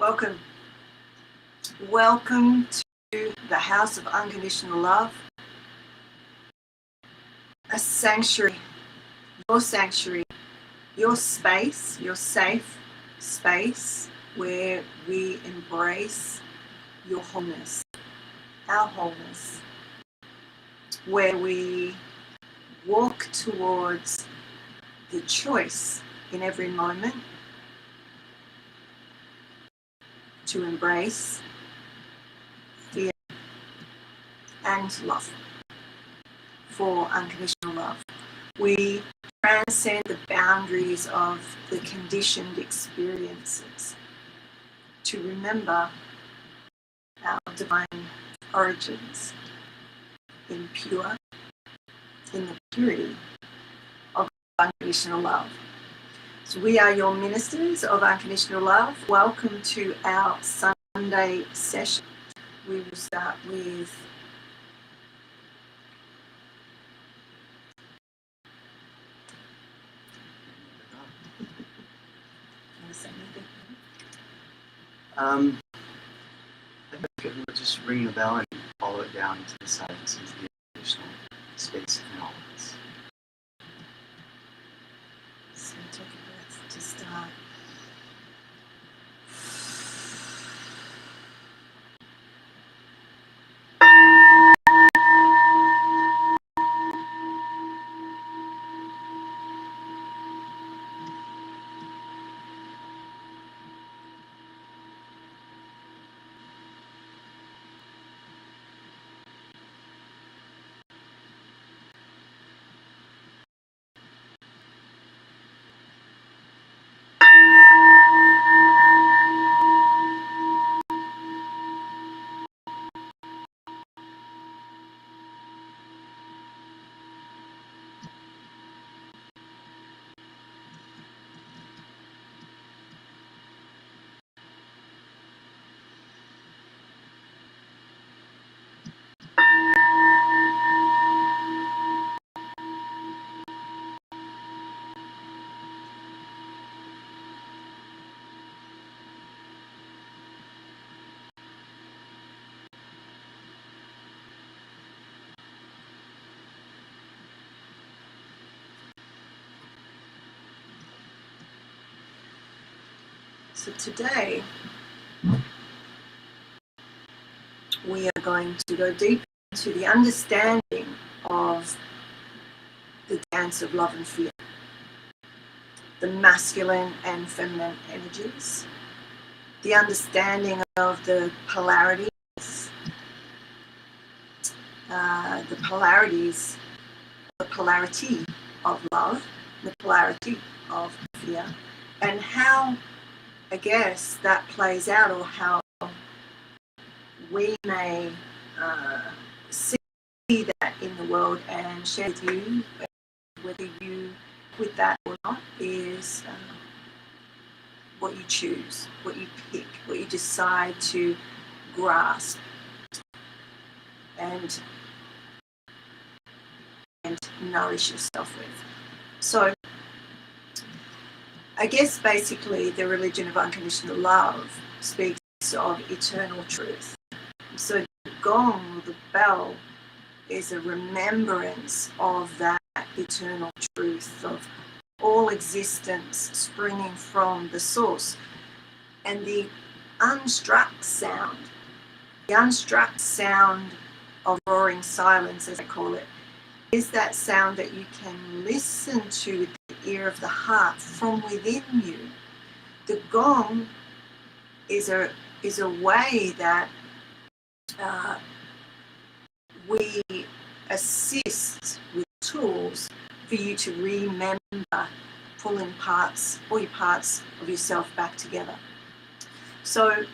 Welcome. Welcome to the House of Unconditional Love, a sanctuary, your space, your safe space where we embrace your wholeness, our wholeness, where we walk towards the choice in every moment to embrace fear and love for unconditional love. We transcend the boundaries of the conditioned experiences to remember our divine origins in the purity of unconditional love. So we are your ministers of unconditional love. Welcome to our Sunday session. We will start with I think we'll just ring the bell and follow it down into the silence into the additional space in all of us. So take a breath to start. So today, we are going to go deep into the understanding of the dance of love and fear, the masculine and feminine energies, the understanding of the polarities, the polarity of love, the polarity of fear, and how I guess that plays out, or how we may see that in the world and share with you, whether you with that or not, is what you choose, what you pick, what you decide to grasp and nourish yourself with. So I guess basically the religion of unconditional love speaks of eternal truth. So the gong, the bell, is a remembrance of that eternal truth of all existence springing from the source. And the unstruck sound of roaring silence, as I call it, is that sound that you can listen to with the ear of the heart from within you. The gong is a way that we assist with tools for you to remember, pulling all your parts of yourself back together. So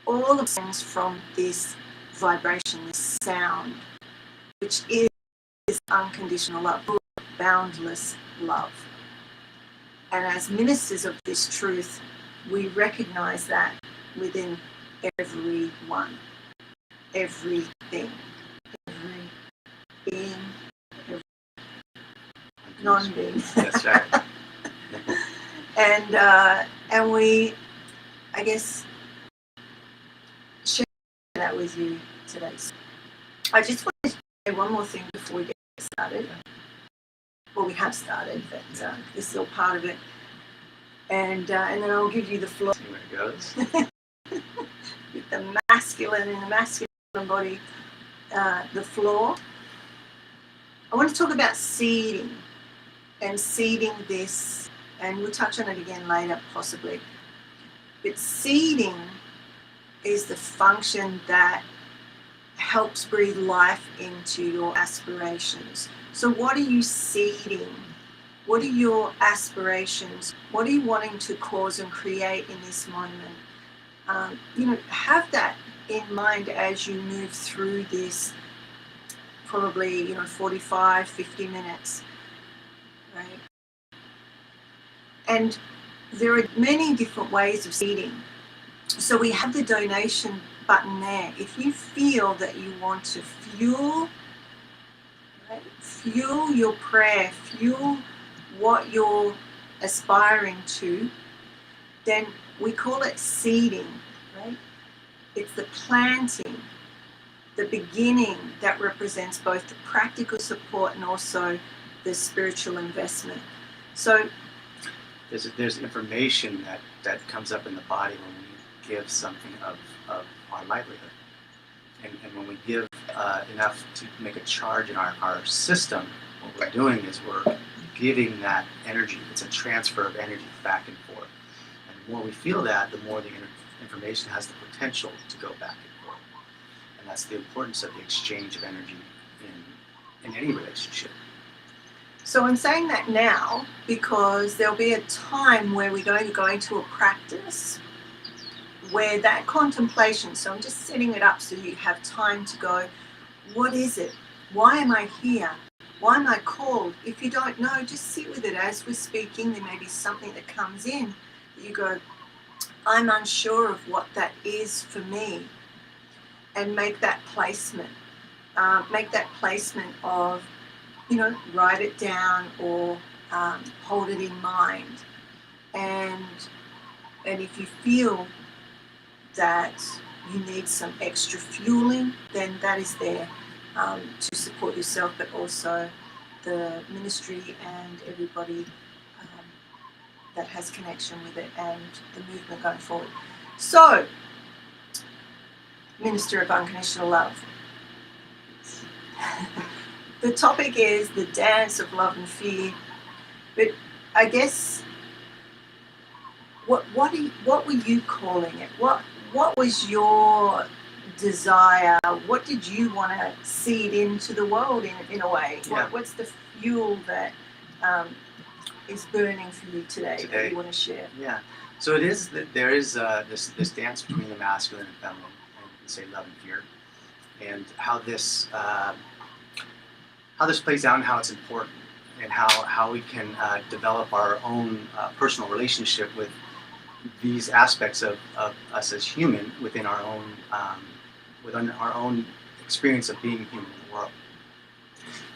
all of things from this vibration, this sound, which is unconditional love, boundless love. And as ministers of this truth, we recognize that within everyone, everything, every being, every non-being. That's right. And we, I guess, share that with you today. So I just want to say one more thing before we get started. Well, we have started, but this is all part of it. And then I'll give you the floor. See where it goes. With the masculine and the masculine body, the floor. I want to talk about seeding and seeding this, and we'll touch on it again later possibly. But seeding is the function that helps breathe life into your aspirations. So what are you seeding? What are your aspirations? What are you wanting to cause and create in this moment? Have that in mind as you move through this probably, 45, 50 minutes, right? And there are many different ways of seeding. So we have the donation button there. If you feel that you want to fuel your prayer, fuel what you're aspiring to, then we call it seeding, right? It's the planting, the beginning that represents both the practical support and also the spiritual investment. So there's information that comes up in the body when we give something of our livelihood. And when we give enough to make a charge in our system, what we're doing is we're giving that energy. It's a transfer of energy back and forth. And the more we feel that, the more the information has the potential to go back and forth. And that's the importance of the exchange of energy in any relationship. So I'm saying that now because there'll be a time where we're going to go into a practice where that contemplation, so I'm just setting it up so you have time to go, what is it? Why am I here? Why am I called? If you don't know, just sit with it as we're speaking. There may be something that comes in that you go, I'm unsure of what that is for me. And make that placement. Make that placement of, write it down or hold it in mind. And if you feel that you need some extra fueling, then that is there to support yourself, but also the ministry and everybody that has connection with it and the movement going forward. So, Minister of Unconditional Love. The topic is the dance of love and fear, but I guess what were you calling it? What was your desire? What did you want to seed into the world in a way? Yeah. What's the fuel that is burning for you today that you want to share? Yeah. So it is that there is this dance between the masculine and feminine, and you can say love and fear, and how this plays out and how it's important, and how we can develop our own personal relationship with these aspects of us as human within our own experience of being human in the world.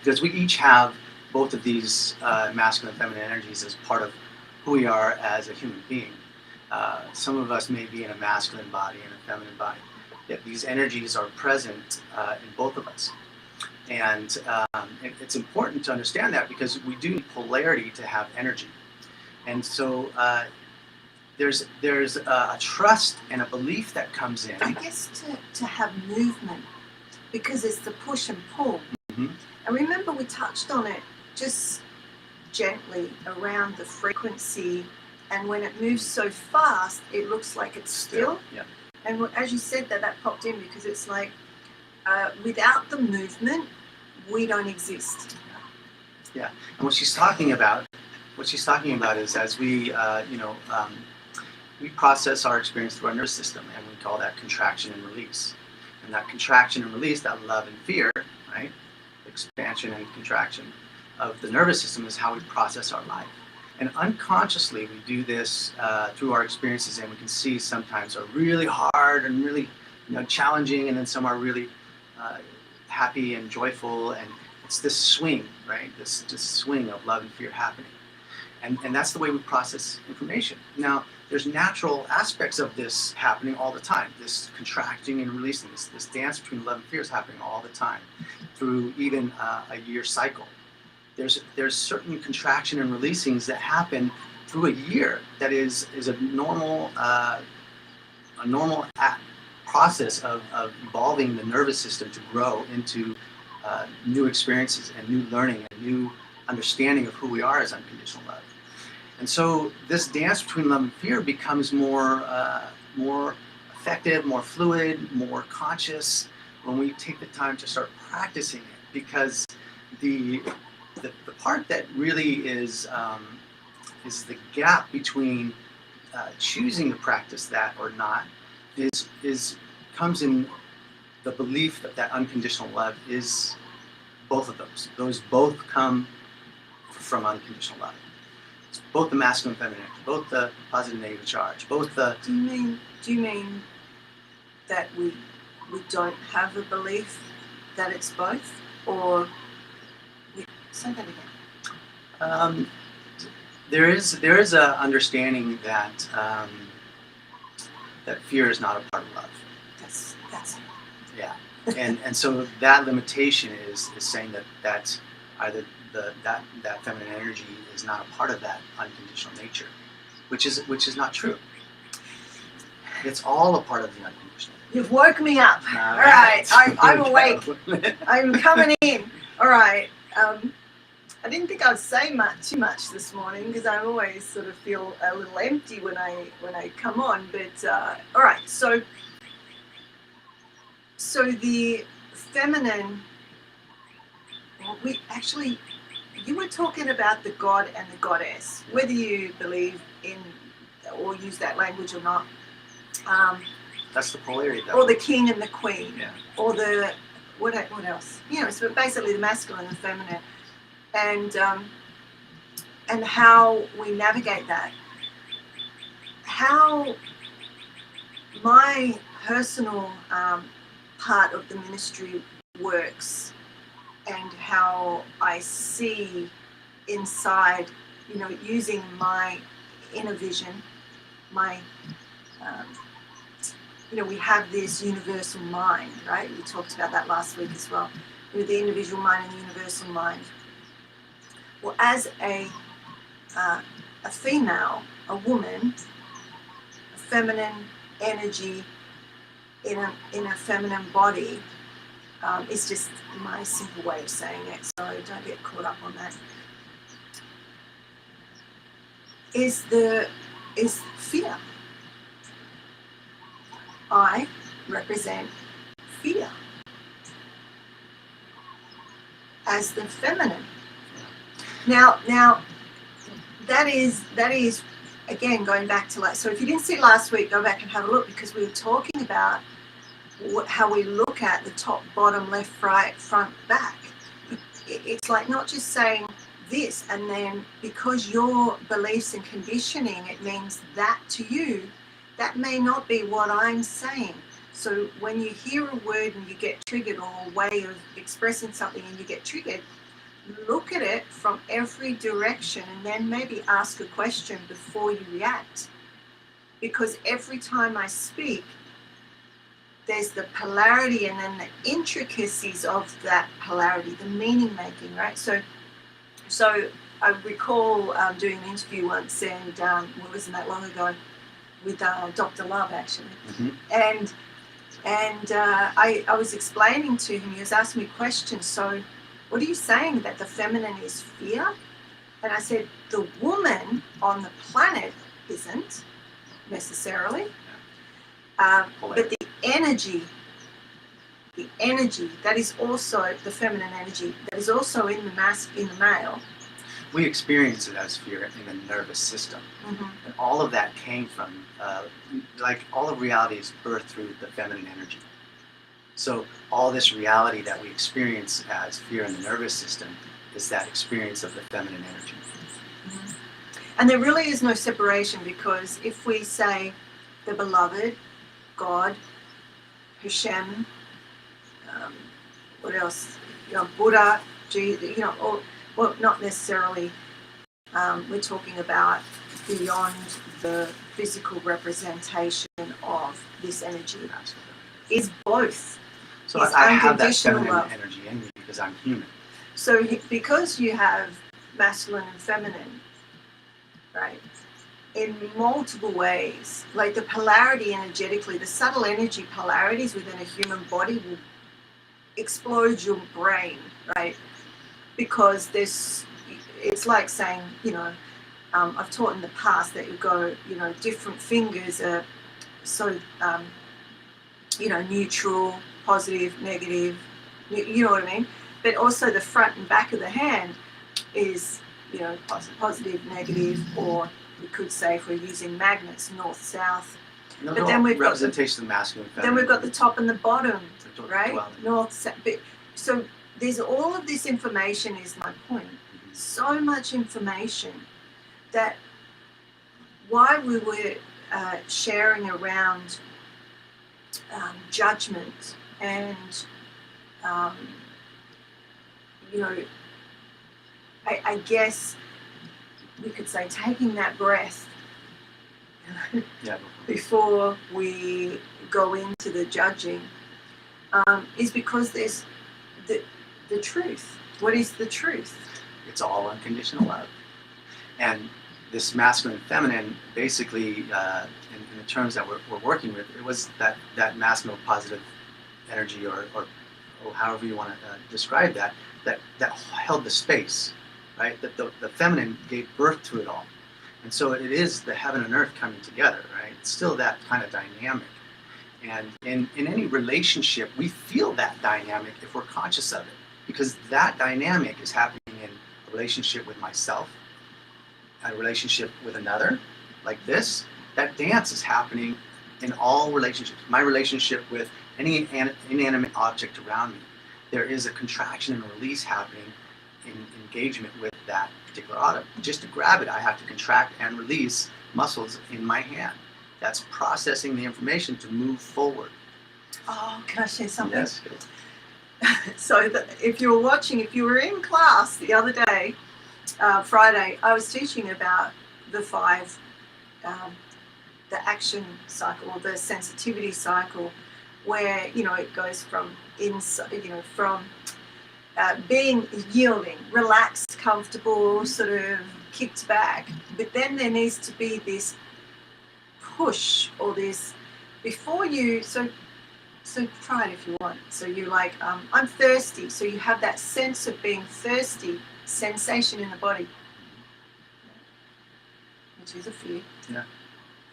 Because we each have both of these masculine and feminine energies as part of who we are as a human being. Some of us may be in a masculine body and a feminine body, yet these energies are present in both of us. And it's important to understand that, because we do need polarity to have energy. And so there's a trust and a belief that comes in. I guess to have movement, because it's the push and pull. Mm-hmm. And remember, we touched on it just gently around the frequency, and when it moves so fast, it looks like it's still. Yeah. And as you said that popped in, because it's like without the movement, we don't exist. Yeah. And what she's talking about is, as we we process our experience through our nervous system, and we call that contraction and release. And that contraction and release, that love and fear, right? Expansion and contraction of the nervous system is how we process our life. And unconsciously, we do this through our experiences, and we can see sometimes are really hard and really challenging, and then some are really happy and joyful, and it's this swing, right? This swing of love and fear happening. And that's the way we process information. Now, there's natural aspects of this happening all the time. This contracting and releasing, this dance between love and fear is happening all the time through even a year cycle. There's certain contraction and releasings that happen through a year that is a normal process of evolving the nervous system to grow into new experiences and new learning and new understanding of who we are as unconditional love. And so this dance between love and fear becomes more effective, more fluid, more conscious when we take the time to start practicing it, because the part that really is the gap between choosing to practice that or not comes in the belief that unconditional love is both of those. Those both come from unconditional love. It's both the masculine and feminine energy, both the positive and negative charge, both the... Do you mean that we don't have a belief that it's both? Or say that again. There is a understanding that that fear is not a part of love. That's yeah, and so that limitation is saying that either that feminine energy is not a part of that unconditional nature, which is not true. It's all a part of the unconditional. You've woke me up. All right. I'm awake. I'm coming in. All right. I didn't think I'd say too much this morning, because I always sort of feel a little empty when I come on. But all right. So the feminine. You were talking about the god and the goddess, whether you believe in or use that language or not. That's the polarity. Or the king and the queen. Yeah. Or the what else? So basically the masculine and feminine, and how we navigate that. How my personal part of the ministry works, and how I see inside, using my inner vision, we have this universal mind, right? We talked about that last week as well. The individual mind and the universal mind. Well, as a female, a woman, a feminine energy in a feminine body, it's just my simple way of saying it, so don't get caught up on that. Is fear. I represent fear as the feminine. Now, that is again going back to, like, so if you didn't see last week, go back and have a look, because we were talking about how we look at the top, bottom, left, right, front, back. It's like not just saying this, and then because your beliefs and conditioning, it means that to you, that may not be what I'm saying. So when you hear a word and you get triggered, or a way of expressing something and you get triggered, look at it from every direction and then maybe ask a question before you react. Because every time I speak, there's the polarity and then the intricacies of that polarity, the meaning making, right? So I recall doing an interview once, and well, it wasn't that long ago, with Dr. Love, actually. Mm-hmm. And I was explaining to him, he was asking me questions. So what are you saying, that the feminine is fear? And I said, the woman on the planet isn't necessarily. But the energy, that is also the feminine energy, that is also in the male. We experience it as fear in the nervous system. Mm-hmm. And all of that came from, like, all of reality is birthed through the feminine energy. So all this reality that we experience as fear in the nervous system is that experience of the feminine energy. Mm-hmm. And there really is no separation, because if we say the beloved, God, Hashem, what else? Buddha, Jesus, or, well, not necessarily. We're talking about beyond the physical representation of this energy. Absolutely. Is both. So I have that feminine energy in me because I'm human. So because you have masculine and feminine, right, in multiple ways, like the polarity energetically, the subtle energy polarities within a human body will explode your brain, right? Because it's like saying, I've taught in the past that you go, different fingers are so, neutral, positive, negative, you know what I mean? But also the front and back of the hand is, positive, negative, or we could say, if we're using magnets, north, south. But then we've representation of masculine and feminine. Then we've got the top and the bottom, right? North, south. So there's all of this information, is my point. Mm-hmm. So much information that while we were sharing around judgment and, I guess we could say taking that breath before we go into the judging, is because there's the truth. What is the truth? It's all unconditional love. And this masculine and feminine, basically, in the terms that we're working with, it was that masculine positive energy, or however you want to describe that held the space, right? That the feminine gave birth to it all. And so it is the heaven and earth coming together, right? It's still that kind of dynamic. And in any relationship, we feel that dynamic if we're conscious of it, because that dynamic is happening in a relationship with myself, a relationship with another, like this. That dance is happening in all relationships. My relationship with any inanimate object around me, there is a contraction and release happening in engagement with that particular object. Just to grab it, I have to contract and release muscles in my hand. That's processing the information to move forward. Oh, can I say something? Yes. So if you were in class the other day, Friday, I was teaching about the 5, the action cycle, or the sensitivity cycle, where, it goes from inside, from being yielding, relaxed, comfortable, sort of kicked back. But then there needs to be this push, or this before you. So try it if you want. So you're like, I'm thirsty. So you have that sense of being thirsty, sensation in the body, which is a fear. Yeah.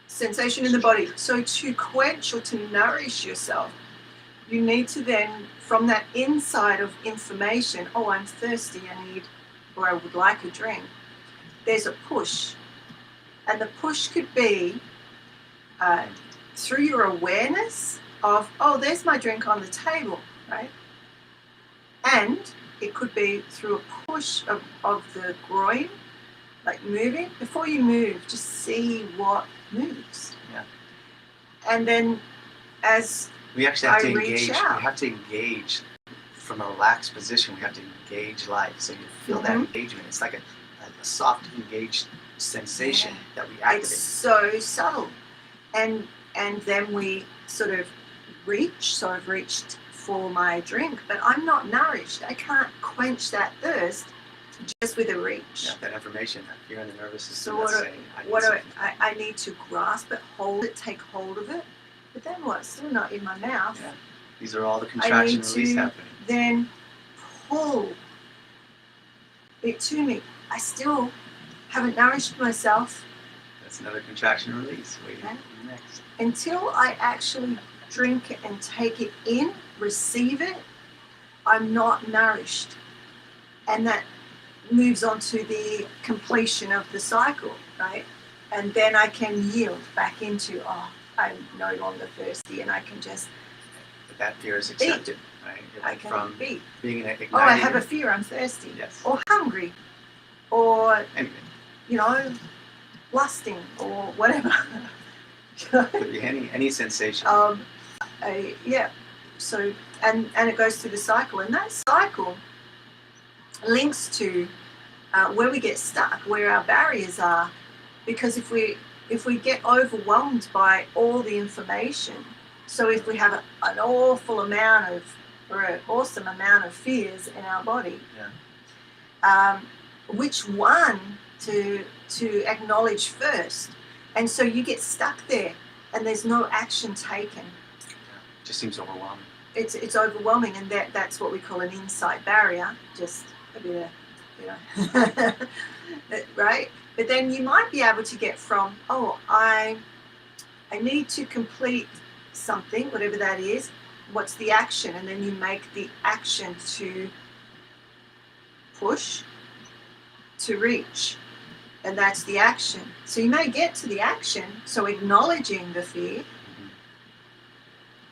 Sensation in the body. So to quench or to nourish yourself, you need to then, from that inside of information, I'm thirsty, I need, or I would like a drink. there's a push. And the push could be through your awareness of, oh, there's my drink on the table, right? And it could be through a push of the groin, like moving. Before you move, just see what moves. Yeah. And then as we actually have I to reach engage. out. We have to engage from a relaxed position. We have to engage life. So you feel that engagement. It's like a soft, engaged sensation that we activate. It's so subtle. And then we sort of reach. So I've reached for my drink, but I'm not nourished. I can't quench that thirst just with a reach. Yeah, that information, that fear in the nervous system. So I need to grasp it, hold it, take hold of it. But then what? It's still not in my mouth. Yeah. These are all the contraction and release happening. Then pull it to me. I still haven't nourished myself. That's another contraction and release waiting for the next. Until I actually drink it and take it in, receive it, I'm not nourished. And that moves on to the completion of the cycle, right? And then I can yield back into, I'm no longer thirsty, and I can just. But that fear is accepted, right? I can be. Being an igniting. I have a fear, I'm thirsty. Yes. Or hungry. Or, anything. Lusting or whatever. Could be any sensation. Yeah. So, and it goes through the cycle, and that cycle links to where we get stuck, where our barriers are, because if we get overwhelmed by all the information, so if we have an awful amount of, or an awesome amount of fears in our body, which one to acknowledge first? And so you get stuck there, and there's no action taken. It just seems overwhelming. It's overwhelming, and that's what we call an insight barrier. Just a bit of, right? But then you might be able to get from, I need to complete something, whatever that is. What's the action? And then you make the action to push, to reach. And that's the action. So you may get to the action, so acknowledging the fear.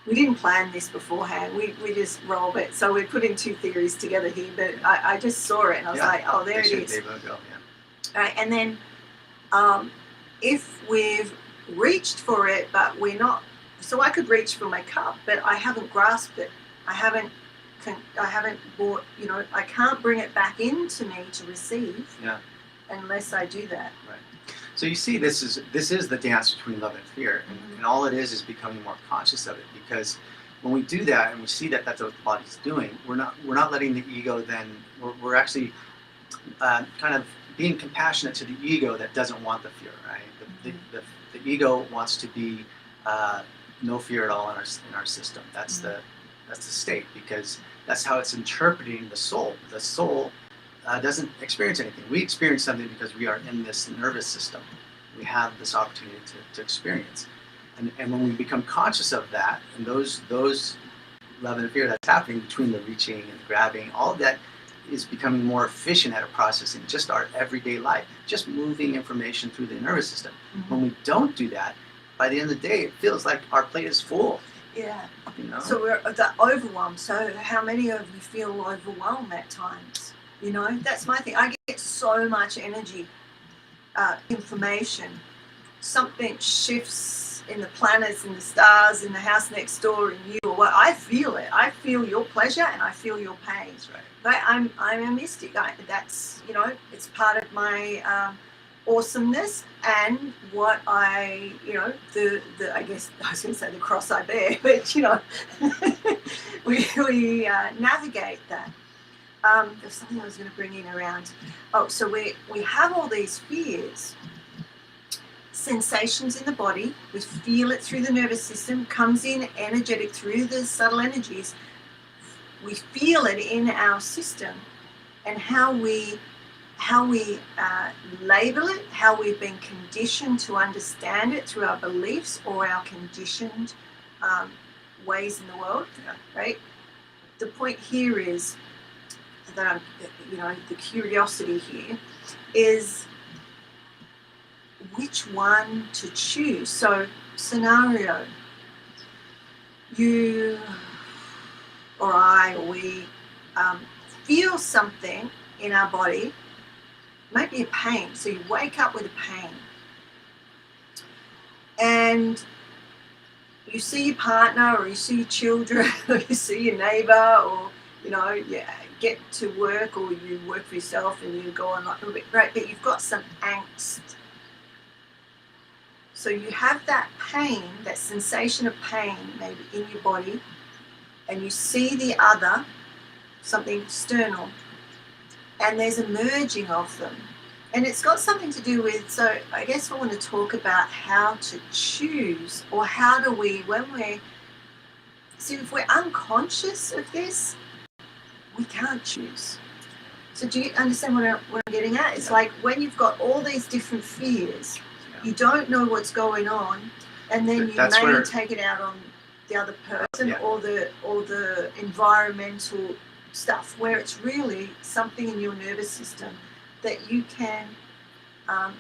We didn't plan this beforehand. We just rolled it. So we're putting two theories together here, but I just saw it and I was like, there it is. They both go, Right, and then if we've reached for it, but we're not, so I could reach for my cup, but I haven't grasped it. I haven't bought, I can't bring it back into me to receive. Unless I do that. Right. So you see, this is the dance between love and fear, and all it is becoming more conscious of it. Because when we do that and we see that that's what the body's doing, we're not letting the ego then. We're actually kind of being compassionate to the ego that doesn't want the fear. Right. The ego wants to be no fear at all in our system. That's the state, because that's how it's interpreting the soul. The soul doesn't experience anything. We experience something because we are in this nervous system. We have this opportunity to experience. And when we become conscious of that, and those love and fear that's happening between the reaching and the grabbing, all of that is becoming more efficient at processing just our everyday life, just moving information through the nervous system. When we don't do that, by the end of the day, it feels like our plate is full. Yeah. So we're the overwhelm. So how many of you feel overwhelmed at times? That's my thing. I get so much energy, information. Something shifts in the planets, in the stars, in the house next door, in you. Or what? I feel it. I feel your pleasure and I feel your pain. That's right. But I'm a mystic. That's it's part of my awesomeness and what I the I guess I was going to say the cross I bear, but we navigate that. There's something I was going to bring in around. So we have all these fears, sensations in the body. We feel it through the nervous system, comes in energetic through the subtle energies. We feel it in our system, and how we label it, how we've been conditioned to understand it through our beliefs or our conditioned ways in the world. Right. The point here is that the curiosity here is which one to choose. So, scenario, you or I or we feel something in our body, maybe a pain. So you wake up with a pain and you see your partner or you see your children or you see your neighbor, or you get to work or you work for yourself and you go on like a bit great, but you've got some angst. So you have that pain, that sensation of pain maybe in your body, and you see the other, something external, and there's a merging of them. And it's got something to do with, so I guess I want to talk about how to choose, or how do we, if we're unconscious of this, we can't choose. So do you understand what I'm getting at? It's like when you've got all these different fears, you don't know what's going on, and then you may take it out on the other person or the environmental stuff, where it's really something in your nervous system that you can,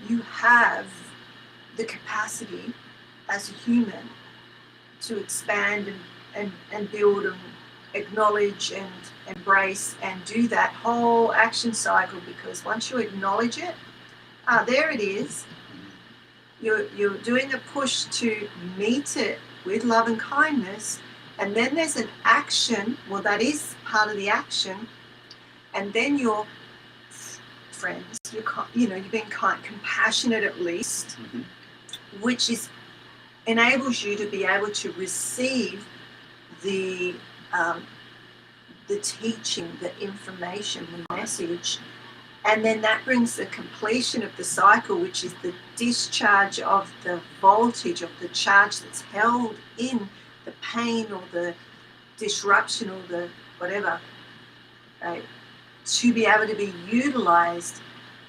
you have the capacity as a human to expand and build and acknowledge and embrace and do that whole action cycle. Because once you acknowledge it, there it is. You're doing a push to meet it with love and kindness, and then there's an action. Well, that is part of the action, and then you're friends. You're being kind, compassionate at least, which enables you to be able to receive the teaching, the information, the message. And then that brings the completion of the cycle, which is the discharge of the voltage, of the charge that's held in the pain or the disruption or the whatever, right? To be able to be utilized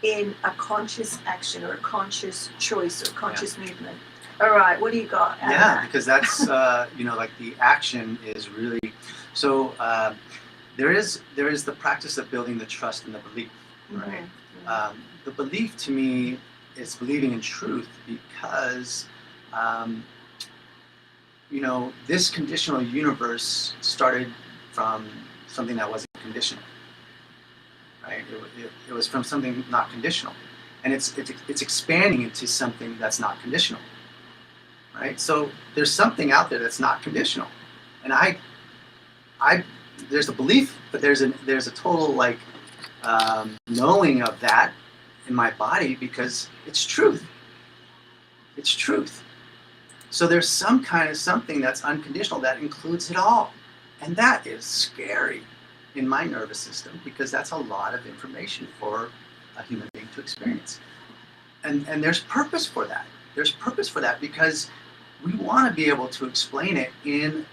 in a conscious action or a conscious choice or a conscious movement. All right, what do you got? Because that's, like the action is really, so there is the practice of building the trust and the belief. Right. The belief to me is believing in truth, because, this conditional universe started from something that wasn't conditional. Right. It was from something not conditional, and it's expanding into something that's not conditional. Right. So there's something out there that's not conditional, and I there's a belief, but there's a total knowing of that in my body, because it's truth. It's truth. So there's some kind of something that's unconditional that includes it all. And that is scary in my nervous system, because that's a lot of information for a human being to experience. And there's purpose for that. There's purpose for that, because we want to be able to explain it in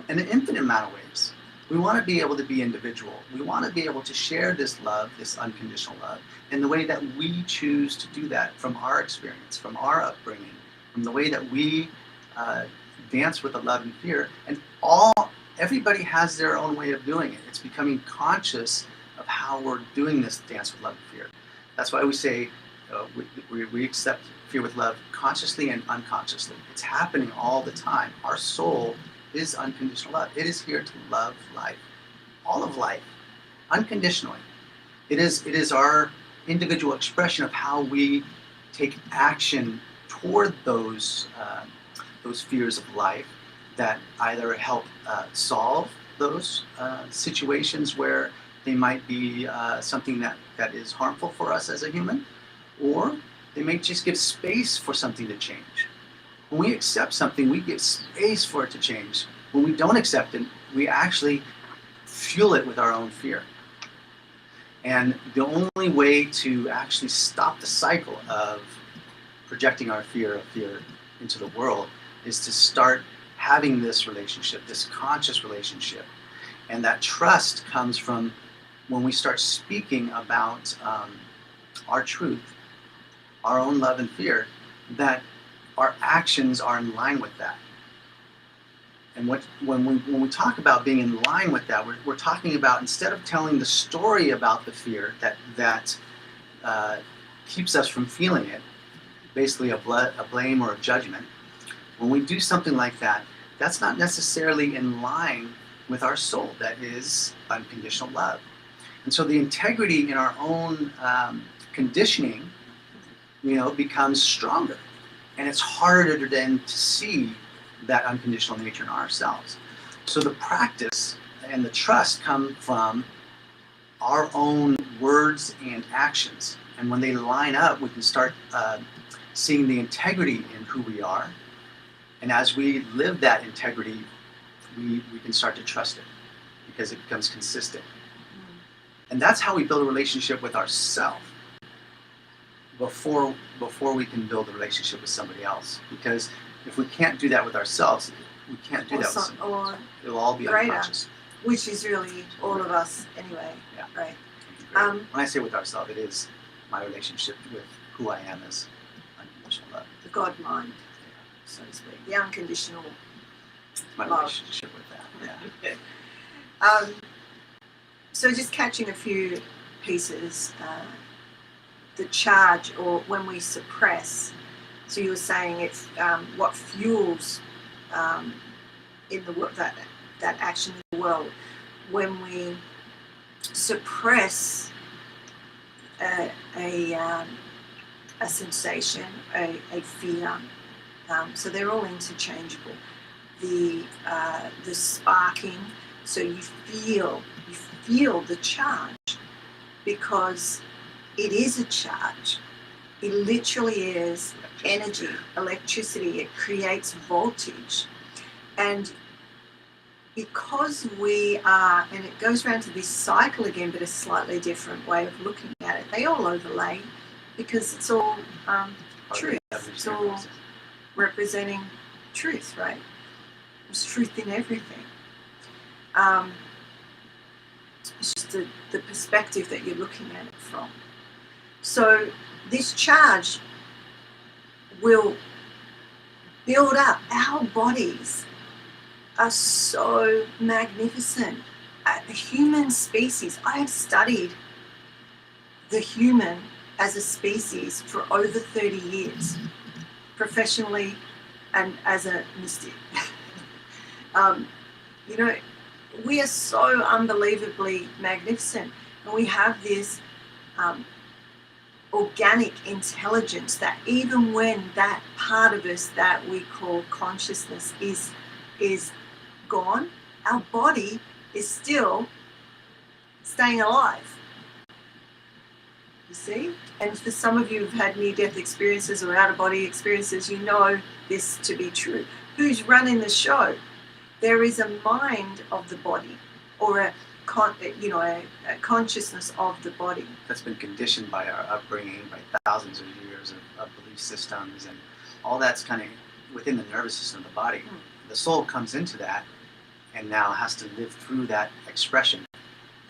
an infinite amount of ways. We want to be able to be individual. We want to be able to share this love, this unconditional love, in the way that we choose to do that, from our experience, from our upbringing, from the way that we dance with the love and fear. And everybody has their own way of doing it. It's becoming conscious of how we're doing this dance with love and fear. That's why we say we accept fear with love consciously and unconsciously. It's happening all the time. Our soul is unconditional love. It is here to love life, all of life, unconditionally. It is our individual expression of how we take action toward those fears of life that either help solve those situations where they might be something that is harmful for us as a human, or they may just give space for something to change. When we accept something, we give space for it to change. When we don't accept it, we actually fuel it with our own fear. And the only way to actually stop the cycle of projecting our fear into the world is to start having this relationship, this conscious relationship. And that trust comes from when we start speaking about our truth, our own love and fear, that our actions are in line with that. And when we talk about being in line with that, we're talking about, instead of telling the story about the fear that keeps us from feeling it, basically a blame or a judgment, when we do something like that, that's not necessarily in line with our soul. That is unconditional love. And so the integrity in our own conditioning, becomes stronger. And it's harder then to see that unconditional nature in ourselves. So the practice and the trust come from our own words and actions. And when they line up, we can start seeing the integrity in who we are. And as we live that integrity, we can start to trust it because it becomes consistent. And that's how we build a relationship with ourselves before we can build a relationship with somebody else. Because if we can't do that with ourselves, we can't do that with somebody else. It'll all be greater, unconscious. Which is really all of us anyway. Yeah. Right. When I say with ourselves, it is my relationship with who I am as unconditional love. The God mind, so to speak. The unconditional My love. relationship with that. Yeah. So just catching a few pieces, the charge, or when we suppress, so you were saying it's what fuels in the world, that action in the world. When we suppress a sensation, a fear, so they're all interchangeable. The sparking, so you feel the charge because it is a charge. It literally is energy, electricity. It creates voltage. And because we are, and it goes around to this cycle again, but a slightly different way of looking at it, they all overlay because it's all truth. It's all representing truth, right? There's truth in everything. It's just the perspective that you're looking at it from. So this charge will build up. Our bodies are so magnificent. The human species, I have studied the human as a species for over 30 years, professionally and as a mystic. We are so unbelievably magnificent, and we have this organic intelligence that even when that part of us that we call consciousness is gone, our body is still staying alive. You see? And for some of you who've had near-death experiences or out-of-body experiences, you know this to be true. Who's running the show? There is a mind of the body, or a consciousness of the body. That's been conditioned by our upbringing, by thousands of years of belief systems, and all that's kind of within the nervous system of the body. The soul comes into that and now has to live through that expression.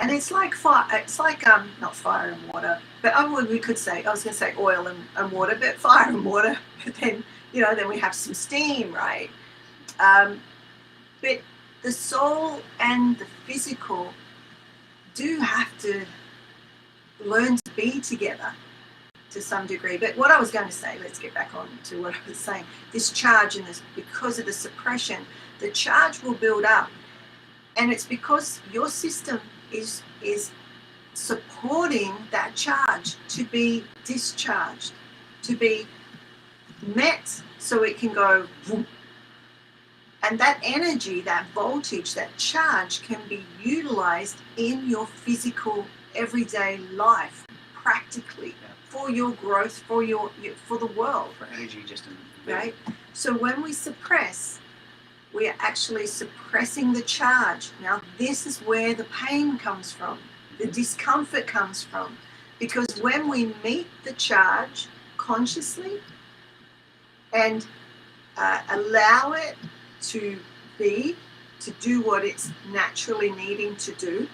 And it's like fire. It's like not fire and water, but we could say, I was going to say oil and water, but fire and water. But then then we have some steam, right? But the soul and the physical do have to learn to be together to some degree. But what I was going to say, let's get back on to what I was saying. This charge, and this, because of the suppression, the charge will build up. And it's because your system is supporting that charge to be discharged, to be met, so it can go boom. And that energy, that voltage, that charge can be utilized in your physical everyday life, practically, for your growth, for the world. For energy, just right? So when we suppress, we are actually suppressing the charge. Now, this is where the pain comes from, the discomfort comes from, because when we meet the charge consciously and allow it to do what it's naturally needing to do,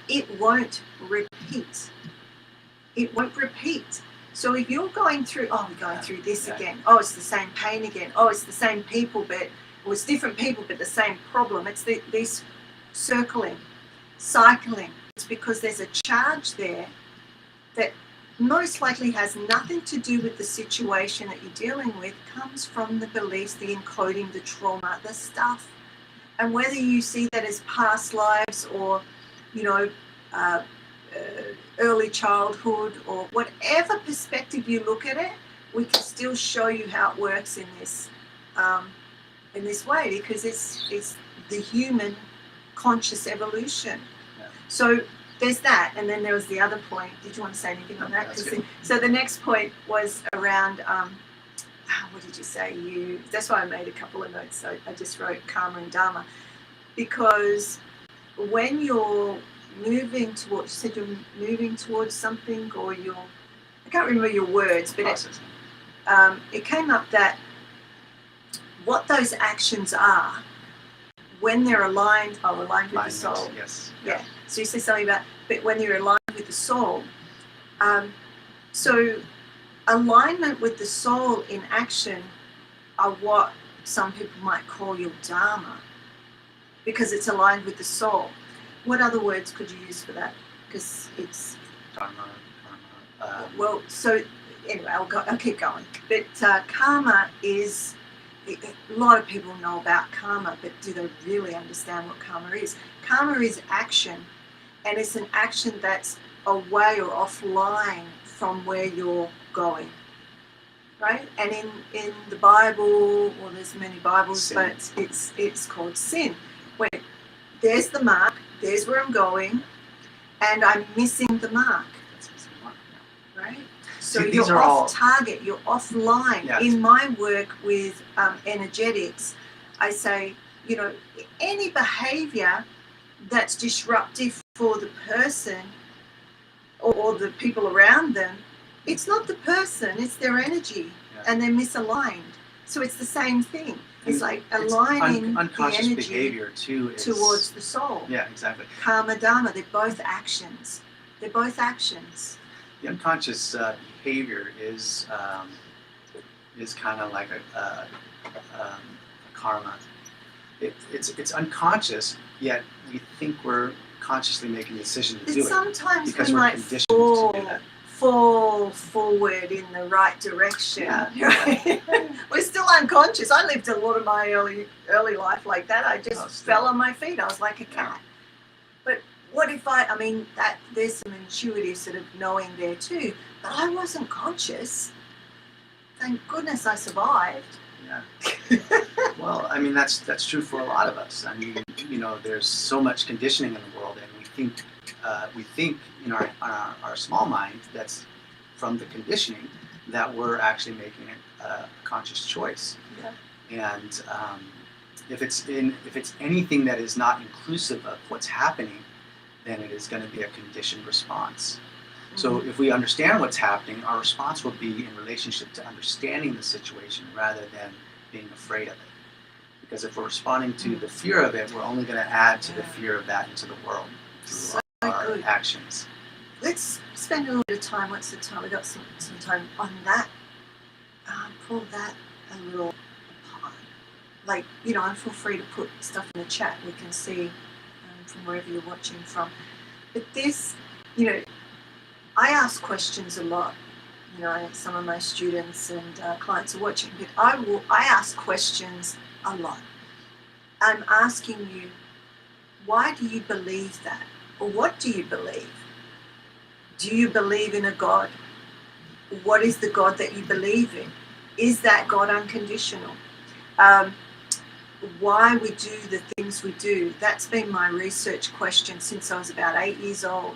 it won't repeat. It won't repeat. So if you're going through, we're going through this again. It's the same pain again. It's the same people, it's different people, but the same problem. It's this cycling. It's because there's a charge there that most likely has nothing to do with the situation that you're dealing with, comes from the beliefs, the encoding, the trauma, the stuff. And whether you see that as past lives or, you know, uh, early childhood or whatever perspective you look at it, we can still show you how it works in this way, because it's the human conscious evolution. Yeah. So there's that, and then there was the other point. Did you want to say anything on that? So the next point was around what did you say? That's why I made a couple of notes. So I just wrote karma and dharma, because when you're moving towards, you said you're moving towards something, or I can't remember your words, but it came up that what those actions are, when they're aligned with the soul. Yes. Yeah. So you said something about, but when you're aligned with the soul, so alignment with the soul in action are what some people might call your dharma, because it's aligned with the soul. What other words could you use for that? Because it's Dharma, karma. Well, so anyway, I'll keep going. But karma is, a lot of people know about karma, but do they really understand what karma is? Karma is action, and it's an action that's away or offline from where you're going, right? And in the Bible, well, there's many Bibles, Sin. but it's called sin. When there's the mark, there's where I'm going, and I'm missing the mark, right? So See, you're off target, you're offline. Yeah. In my work with energetics, I say, you know, any behavior that's disruptive for the person or the people around them, it's not the person, it's their energy, and they're misaligned. So it's the same thing. It's like aligning unconscious the energy behavior too towards the soul. Yeah, exactly. Karma, dharma, they're both actions. They're both actions. The unconscious behavior is kind of like a karma. It's unconscious, yet we think we're consciously making a decision to do it. Sometimes because we we're might conditioned to do that. fall forward in the right direction. Yeah. Right? We're still unconscious. I lived a lot of my early life like that. I just fell on my feet. I was like a cat. But what if I mean, that there's some intuitive sort of knowing there too, but I wasn't conscious. Thank goodness I survived. Yeah. Well, I mean, that's true for a lot of us. I mean, you know, there's so much conditioning in the world, and we think in our small mind that's from the conditioning that we're actually making a conscious choice. Yeah. And if it's anything that is not inclusive of what's happening, then it is going to be a conditioned response. Mm-hmm. So if we understand what's happening, our response will be in relationship to understanding the situation rather than being afraid of it. Because if we're responding to the fear of it, we're only going to add to the fear of that into the world through our actions. Let's spend a little bit of time. What's the time? We got some time on that. Pull that a little apart. Like, you know, and feel free to put stuff in the chat. We can see from wherever you're watching from. But this, you know, I ask questions a lot. You know, some of my students and clients are watching, but I ask questions a lot. I'm asking you, why do you believe that? Or what do you believe? Do you believe in a God? What is the God that you believe in? Is that God unconditional? Why we do the things we do? That's been my research question since I was about 8 years old.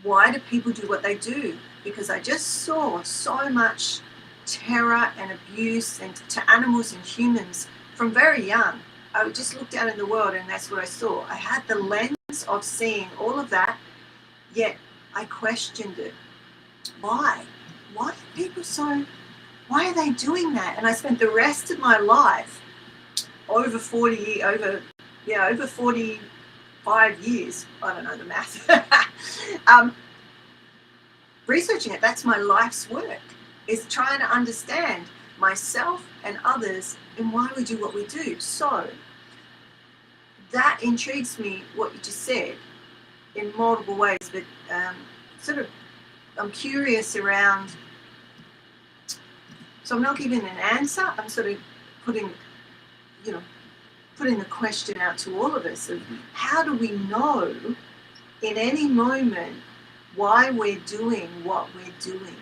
Why do people do what they do? Because I just saw so much terror and abuse and to animals and humans from very young. I just looked out in the world and that's what I saw. I had the lens of seeing all of that, yet I questioned it. Why? Why are people why are they doing that? And I spent the rest of my life, over 45 years, I don't know the math, researching it. That's my life's work, is trying to understand myself and others and why we do what we do. So that intrigues me, what you just said, in multiple ways, but sort of I'm curious around. So I'm not giving an answer. I'm sort of putting the question out to all of us of how do we know in any moment why we're doing what we're doing?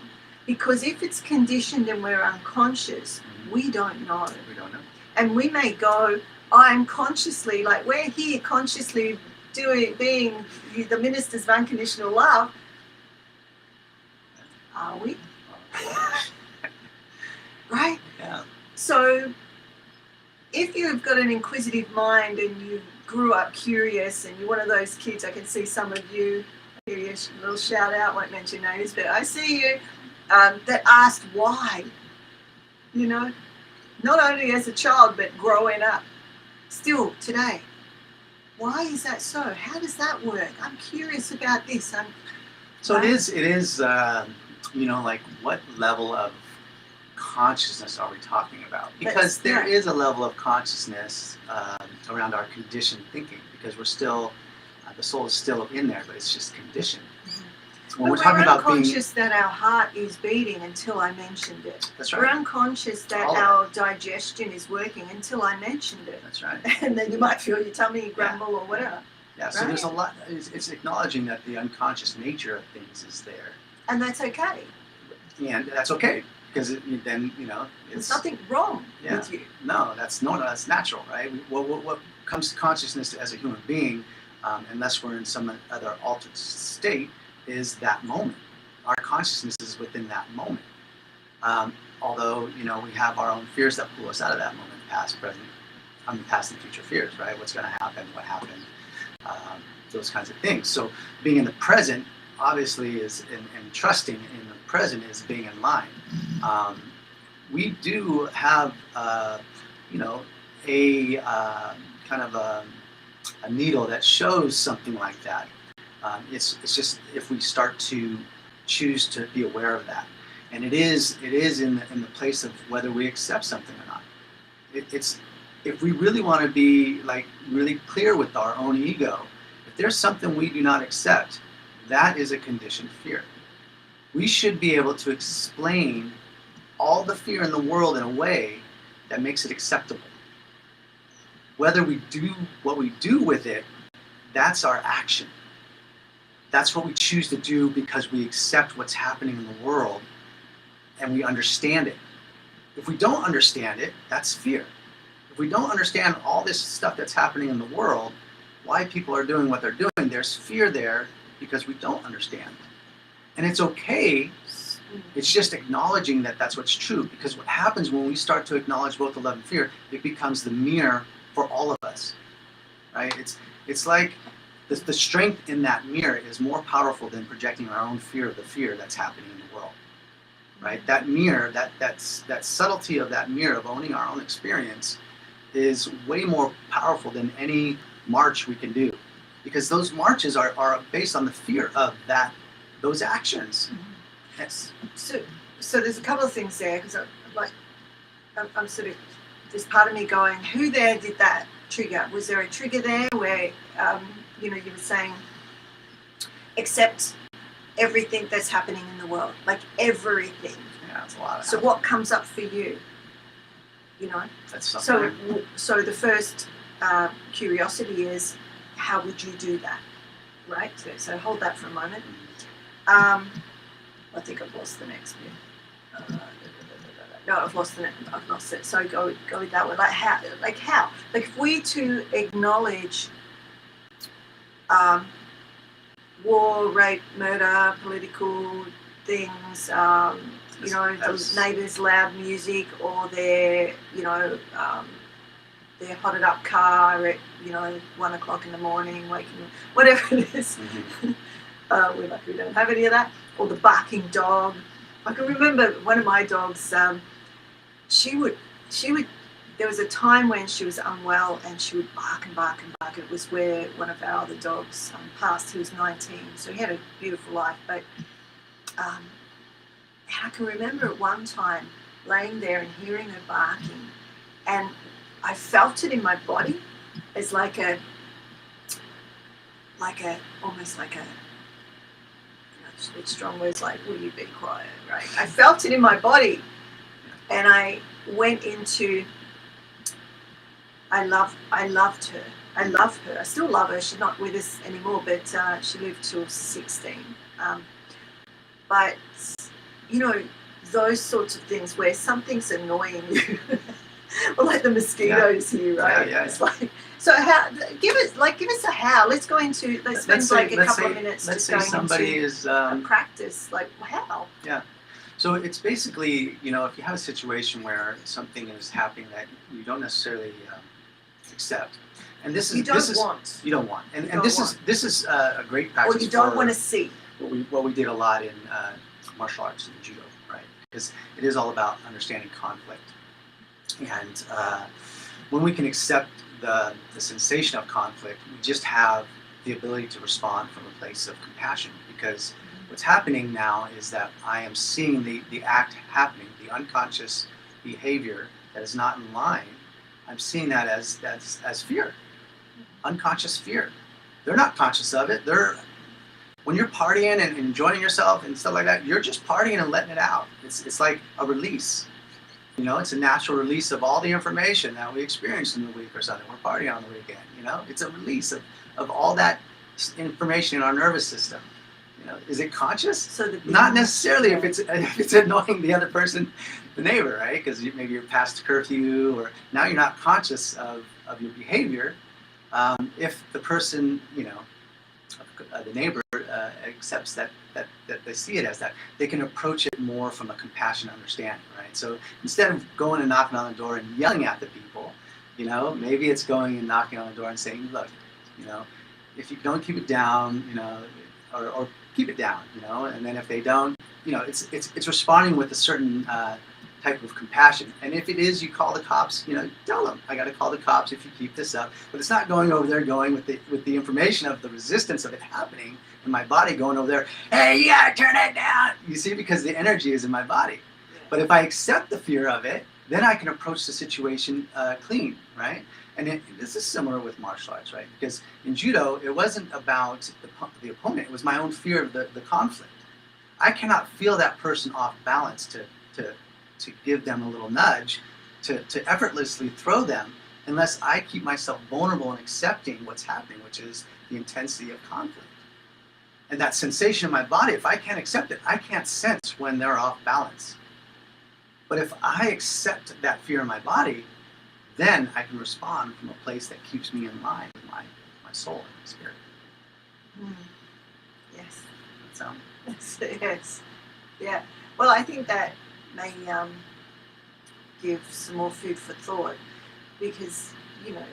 Because if it's conditioned and we're unconscious, we don't know. We don't know. And we may go, I'm consciously, like we're here consciously being the ministers of unconditional love. Are we? Right? Yeah. So if you've got an inquisitive mind and you grew up curious and you're one of those kids, I can see some of you, I'll give you a little shout out, won't mention names, but I see you, that asked why, not only as a child, but growing up, still today. Why is that so? How does that work? I'm curious about this. So it is, like what level of consciousness are we talking about? Because there is a level of consciousness around our conditioned thinking, because we're still, the soul is still in there, but it's just conditioned. When we're talking about unconscious that our heart is beating until I mentioned it. That's right. We're unconscious that our digestion is working until I mentioned it. That's right. And then you might feel your tummy grumble or whatever. Yeah, so there's a lot, it's acknowledging that the unconscious nature of things is there. And that's okay. And that's okay, because then, there's nothing wrong with you. No, that's natural, right? What comes to consciousness as a human being, unless we're in some other altered state, is that moment. Our consciousness is within that moment. Although, we have our own fears that pull us out of that moment, past, present, past and future fears, right? What's going to happen, what happened, those kinds of things. So being in the present, obviously, is and trusting in the present is being in line. We do have, a kind of a needle that shows something like that. It's just if we start to choose to be aware of that, and it is in the place of whether we accept something or not. It's if we really want to be really clear with our own ego, if there's something we do not accept, that is a conditioned fear. We should be able to explain all the fear in the world in a way that makes it acceptable. Whether we do what we do with it, that's our action. That's what we choose to do because we accept what's happening in the world and we understand it. If we don't understand it, that's fear. If we don't understand all this stuff that's happening in the world, why people are doing what they're doing, there's fear there because we don't understand. And it's okay. It's just acknowledging that that's what's true, because what happens when we start to acknowledge both the love and fear, it becomes the mirror for all of us, right? It's like the strength in that mirror is more powerful than projecting our own fear of the fear that's happening in the world, right? That mirror, that subtlety of that mirror of owning our own experience is way more powerful than any march we can do, because those marches are based on the fear of those actions. Yes. So there's a couple of things there, because I'm sort of, there's part of me going, who there did that trigger? Was there a trigger there where you were saying accept everything that's happening in the world, like everything? Yeah, that's a lot. So what comes up for you? That's something. So the first curiosity is, how would you do that, right? So hold that for a moment. I think I've lost the next bit. No, I've lost it. So go with that one. Like how? Like if we to acknowledge war, rape, murder, political things, the neighbours' loud music, or their hotted up car at 1 o'clock in the morning, waking, whatever it is. We're lucky we don't have any of that. Or the barking dog. I can remember one of my dogs. She would. There was a time when she was unwell, and she would bark and bark and bark. It was where one of our other dogs passed. He was 19, so he had a beautiful life. But and I can remember at one time laying there and hearing her barking, and I felt it in my body as almost like a with strong words like, will you be quiet, right? I felt it in my body. And I went into, I loved her. I love her. I still love her. She's not with us anymore, but she lived till 16. But, you know, those sorts of things where something's annoying you, or like the mosquitoes here, right? Yeah. It's like, so how? Give us a how. Let's go into. Let's spend like a couple of minutes. Let's just say going somebody into is a practice. Like how? Yeah. So it's basically, you know, if you have a situation where something is happening that you don't necessarily accept, and this is You don't want. you don't want, and don't this want. is a great practice. Or you don't for want to see. what we did a lot in martial arts and judo, right? Because it is all about understanding conflict, and when we can accept the sensation of conflict, we just have the ability to respond from a place of compassion. Because what's happening now is that I am seeing the act happening, the unconscious behavior that is not in line. I'm seeing that as fear, unconscious fear. They're not conscious of it. When you're partying and enjoying yourself and stuff like that, you're just partying and letting it out. It's like a release. You know, it's a natural release of all the information that we experienced in the week or something. We're partying on the weekend. You know, it's a release of all that information in our nervous system. You know, is it conscious? So not necessarily if it's annoying the other person, the neighbor, right? Because maybe you're past curfew, or now you're not conscious of your behavior. If the person, you know, the neighbor accepts that they see it as that, they can approach it more from a compassionate understanding, right? So instead of going and knocking on the door and yelling at the people, you know, maybe it's going and knocking on the door and saying, look, you know, if you don't keep it down, you know, or keep it down, you know, and then if they don't, you know, it's responding with a certain type of compassion. And if it is, you call the cops, you know, tell them, I got to call the cops if you keep this up. But it's not going over there, going with the information of the resistance of it happening in my body, going over there, hey, you got to turn it down. You see, because the energy is in my body. But if I accept the fear of it, then I can approach the situation clean, right? And this is similar with martial arts, right? Because in judo, it wasn't about the opponent. It was my own fear of the conflict. I cannot feel that person off balance to give them a little nudge, to effortlessly throw them, unless I keep myself vulnerable and accepting what's happening, which is the intensity of conflict. And that sensation in my body, if I can't accept it, I can't sense when they're off balance. But if I accept that fear in my body, then I can respond from a place that keeps me in line with my soul and my spirit. Yes. So. Yes. Yeah. Well, I think that may give some more food for thought, because, you know,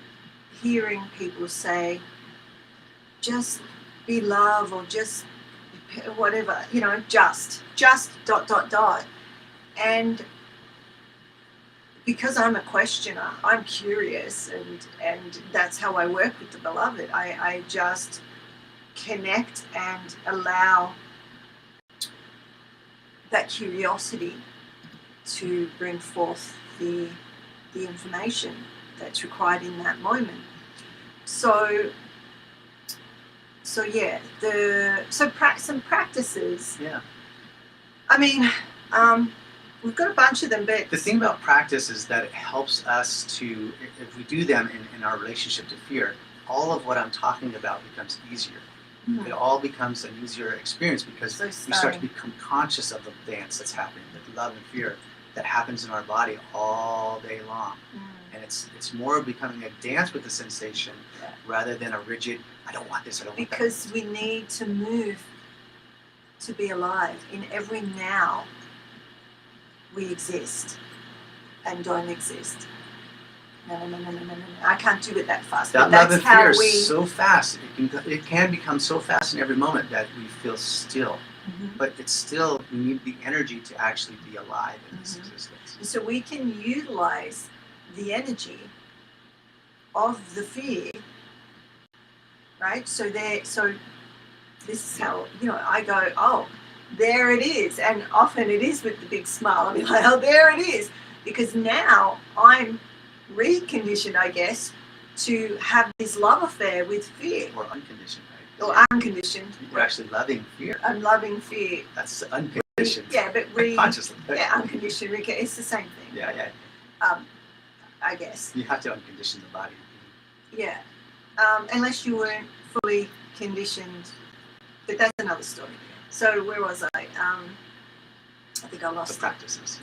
hearing people say, just be love, or just whatever, you know, just ... And because I'm a questioner, I'm curious, and that's how I work with the beloved. I just connect and allow that curiosity to bring forth the information that's required in that moment. So yeah, some practices. Yeah. I mean, we've got a bunch of them, but the thing about practice is that it helps us to, if we do them in our relationship to fear, all of what I'm talking about becomes easier. Mm-hmm. It all becomes an easier experience, because we start to become conscious of the dance that's happening, the love and fear that happens in our body all day long. And it's more becoming a dance with the sensation rather than a rigid, I don't want this, I don't want that. Because we need to move to be alive. In every now, we exist and don't exist. No. I can't do it that fast. That love and fear is so fast. It can become so fast in every moment that we feel still. Mm-hmm. But it's still, we need the energy to actually be alive in this existence. And so we can utilize the energy of the fear, right? So this is how, you know, I go, oh, there it is. And often it is with the big smile. I mean, like, oh, there it is. Because now I'm reconditioned, I guess, to have this love affair with fear. Or unconditioned, or unconditioned. You're actually loving fear. I'm loving fear. That's unconditioned. Yeah, but consciously. Yeah, unconditioned. It's the same thing. Yeah. I guess. You have to uncondition the body. Yeah. Unless you weren't fully conditioned. But that's another story. So where was I? I think I lost the practices.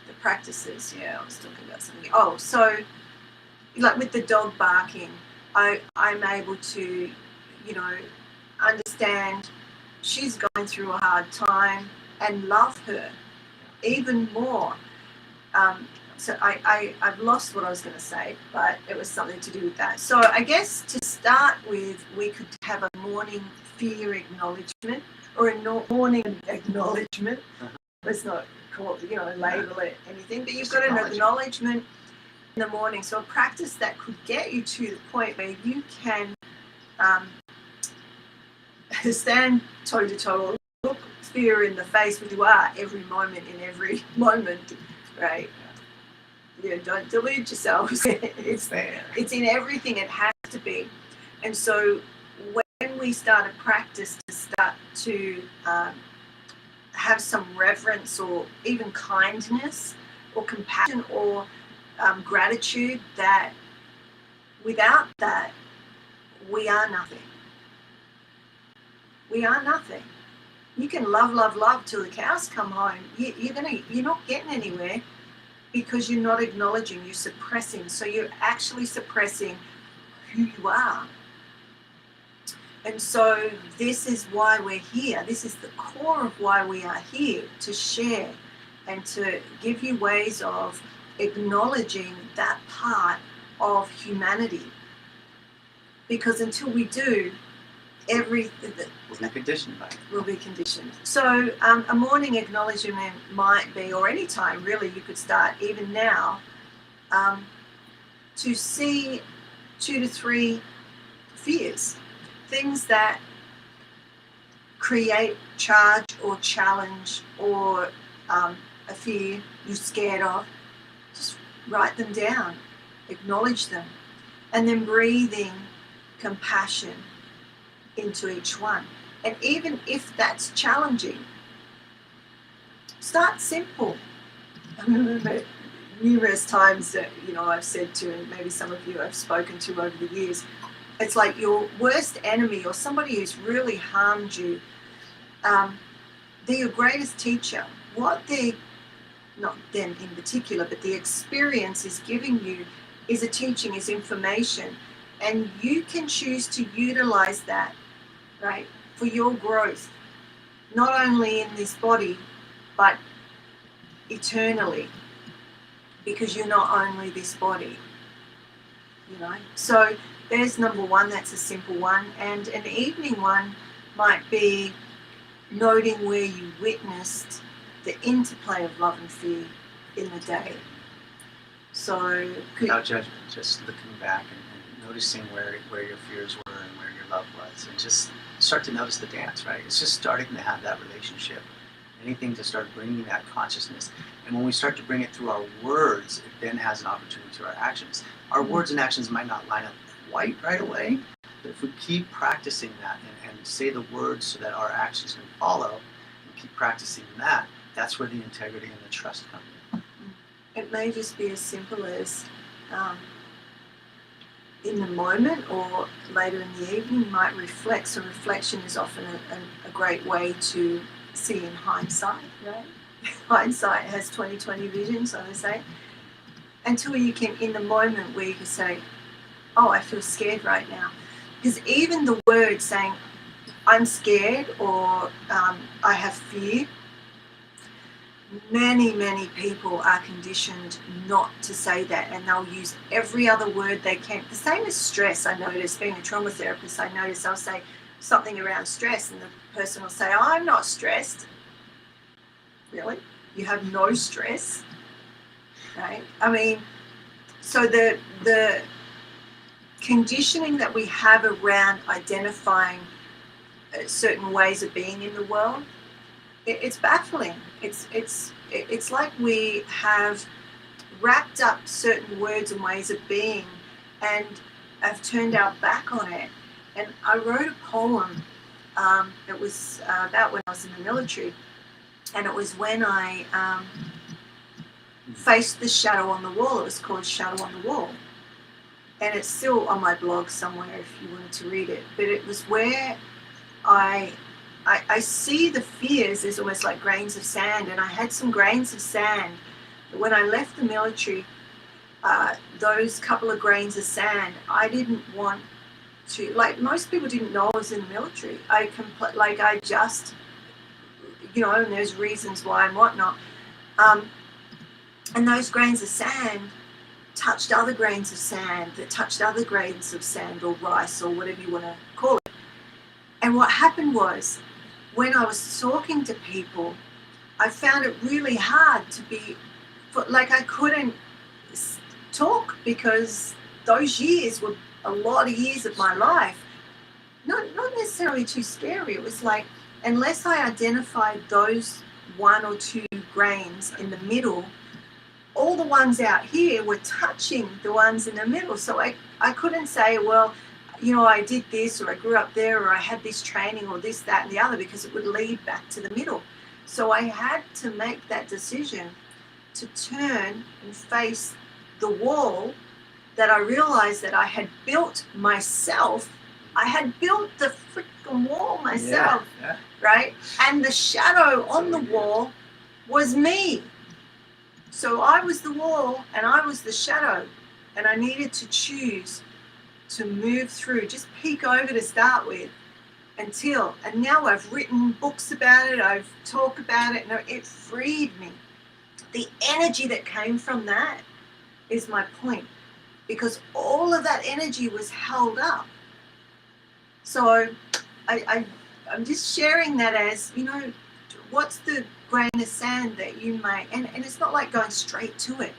The practices, yeah, I was talking about something. Oh, so like with the dog barking, I'm able to, understand she's going through a hard time and love her even more. So I've lost what I was going to say, but it was something to do with that. So I guess to start with, we could have a morning fear acknowledgement or a morning acknowledgement. Let's not call it, label it anything, but you've got an acknowledgement in the morning. So a practice that could get you to the point where you can stand toe to toe, look fear in the face with you are every moment, right? Don't delude yourselves. It's there. It's in everything. It has to be. And so when we start a practice to start to have some reverence or even kindness or compassion or gratitude, that without that, we are nothing. We are nothing. You can love till the cows come home. You're not getting anywhere because you're not acknowledging, you're suppressing. So you're actually suppressing who you are. And so this is why we're here. This is the core of why we are here, to share and to give you ways of acknowledging that part of humanity. Because until we do, everything will be conditioned by it. Will be conditioned. So a morning acknowledgement might be, or any time really, you could start even now, to see 2 to 3 fears, things that create charge or challenge or a fear you're scared of. Just write them down, acknowledge them, and then breathing compassion into each one. And even if that's challenging, start simple. I remember numerous times that I've said to, and maybe some of you I've spoken to over the years, it's like your worst enemy or somebody who's really harmed you, they're your greatest teacher. What they, not them in particular, but the experience is giving you is a teaching, is information, and you can choose to utilize that, right, for your growth, not only in this body, but eternally, because you're not only this body, So there's number one, that's a simple one. And an evening one might be noting where you witnessed the interplay of love and fear in the day. So without judgment, just looking back and noticing where your fears were and where your love was, and just start to notice the dance, right? It's just starting to have that relationship. Anything to start bringing that consciousness. And when we start to bring it through our words, it then has an opportunity to our actions. Our words and actions might not line up quite right away, but if we keep practicing that and say the words so that our actions can follow, and keep practicing that, that's where the integrity and the trust come in. It may just be as simple as in the moment or later in the evening, you might reflect. So reflection is often a great way to see in hindsight, right? Hindsight has 20/20 vision, so they say. Until you can, in the moment where you can say, oh, I feel scared right now. Because even the word saying, I'm scared or I have fear, many people are conditioned not to say that, and they'll use every other word they can. The same as stress. I notice, being a trauma therapist, I'll say something around stress and the person will say, oh, I'm not stressed. Really? You have no stress? Right? I mean, so the conditioning that we have around identifying certain ways of being in the world, it's baffling. It's like we have wrapped up certain words and ways of being and have turned our back on it. And I wrote a poem. It was about when I was in the military, and it was when I faced the shadow on the wall. It was called Shadow on the Wall, and it's still on my blog somewhere if you wanted to read it. But it was where I see the fears as almost like grains of sand, and I had some grains of sand. But when I left the military, those couple of grains of sand, I didn't want to, like most people didn't know I was in the military. I just, and there's reasons why and whatnot. And those grains of sand touched other grains of sand that touched other grains of sand or rice or whatever you want to call it. And what happened was, when I was talking to people, I found it really hard to be, like I couldn't talk because those years were a lot of years of my life. Not necessarily too scary. It was like, unless I identified those one or two grains in the middle, all the ones out here were touching the ones in the middle. So I couldn't say, well, I did this, or I grew up there, or I had this training, or this, that, and the other, because it would lead back to the middle. So I had to make that decision to turn and face the wall that I realized that I had built myself. I had built the freaking wall myself, right? And the shadow on the wall was me. So I was the wall and I was the shadow, and I needed to choose to move through, just peek over to start with, and now I've written books about it, I've talked about it, and it freed me. The energy that came from that is my point, because all of that energy was held up. So I'm just sharing that as, what's the grain of sand that you may, and it's not like going straight to it.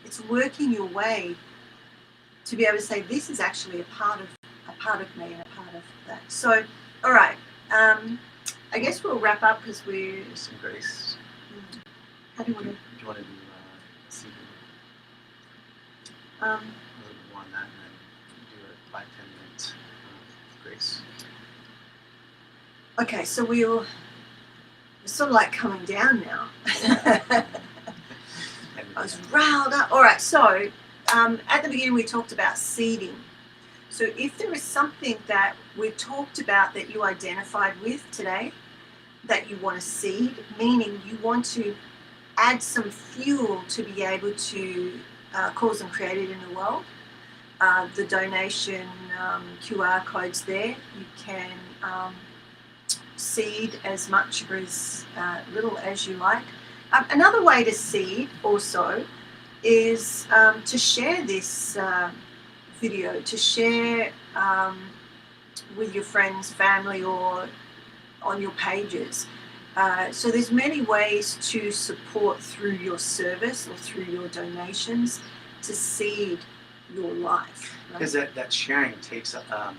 It's working your way to be able to say, this is actually a part of me and a part of that. So, all right. I guess we'll wrap up because we're... Some grace. How do you want to... Do you want to do CD? Um, a little bit more on that, and then do a 5-10 minute grace. Okay, so we're sort of like coming down now. I was riled up. All right, so at the beginning we talked about seeding. So if there is something that we talked about that you identified with today, that you want to seed, meaning you want to add some fuel to be able to cause and create it in the world, the donation QR code's there. You can seed as much or as little as you like. Another way to seed also is to share this video, to share with your friends, family, or on your pages. So there's many ways to support through your service or through your donations to seed your life. Because that sharing takes effort,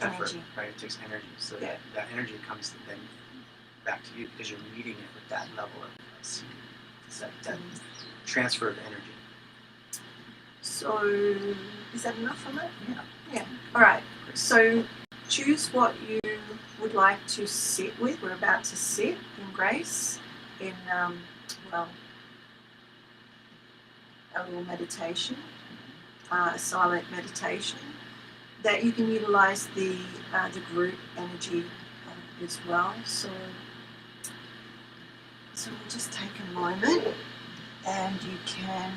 energy. right? It takes energy. So that energy comes then back to you because you're meeting it with that level of seed. It's that transfer of energy. So is that enough on that? Yeah. All right. So choose what you would like to sit with. We're about to sit in grace, in a little meditation, silent meditation, that you can utilize the group energy as well. So we'll just take a moment, and you can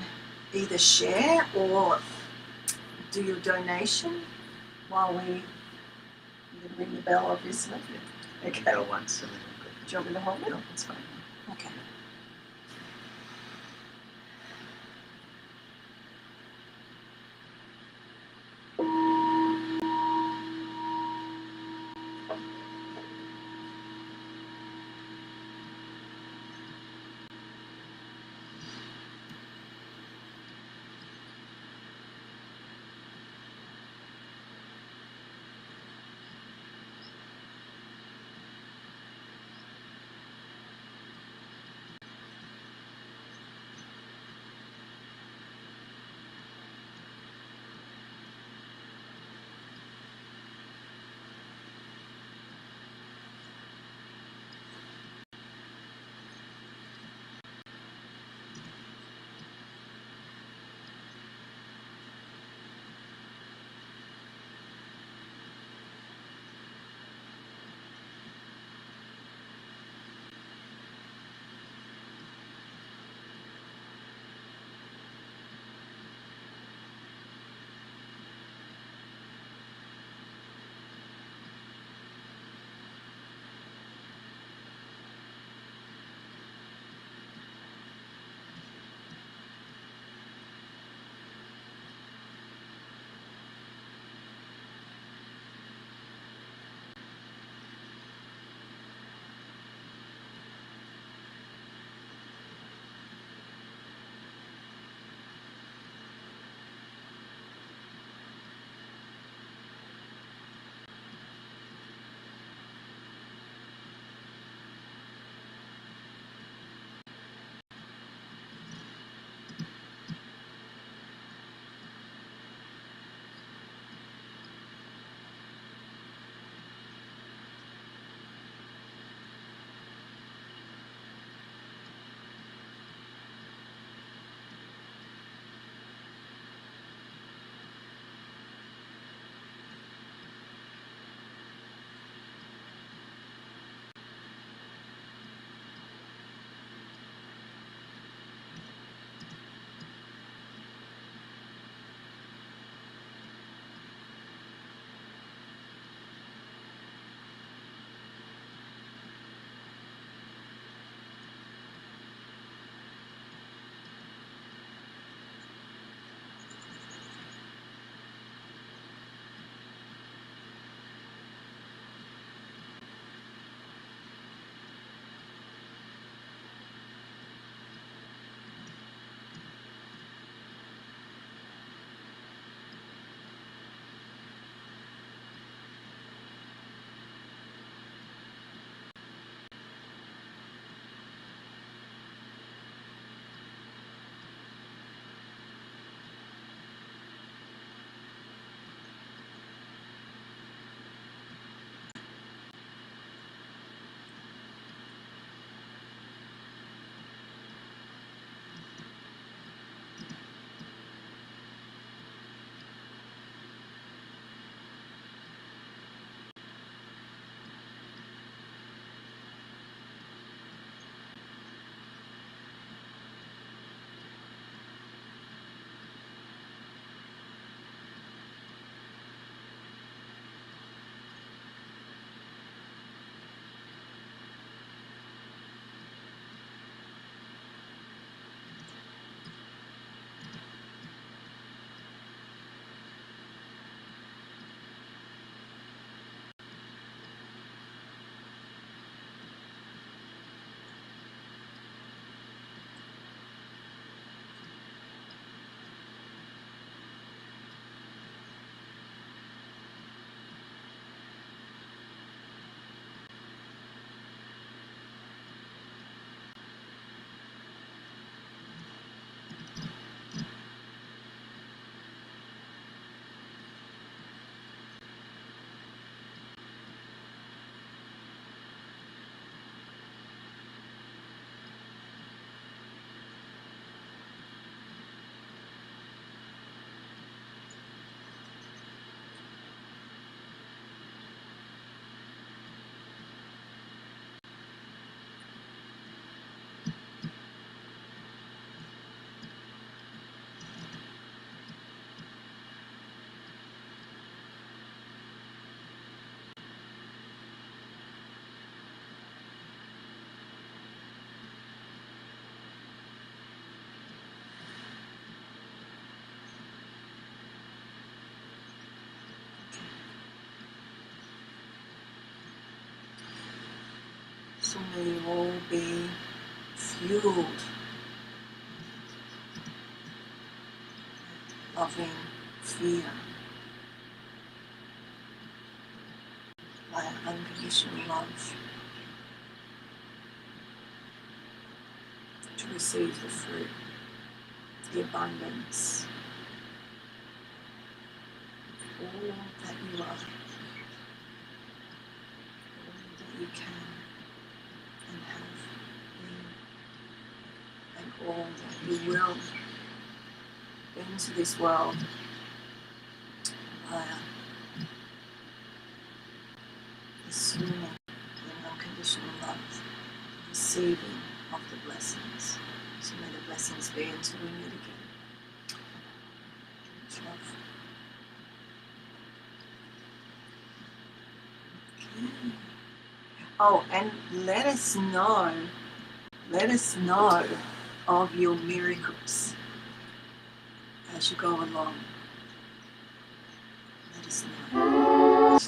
either share or do your donation while you can ring the bell, obviously. Okay. Go once and then go. Do you want me to hold it? No, it's fine. Okay. So may you all be fueled, loving fear by unconditional love, to receive the fruit, the abundance, all that you are, all that you can and have been, and all that you will into this world via the swimming in unconditional love, receiving of the blessings. So may the blessings be until we meet again. Much love. Okay. Oh, and let us know of your miracles as you go along. Let us know.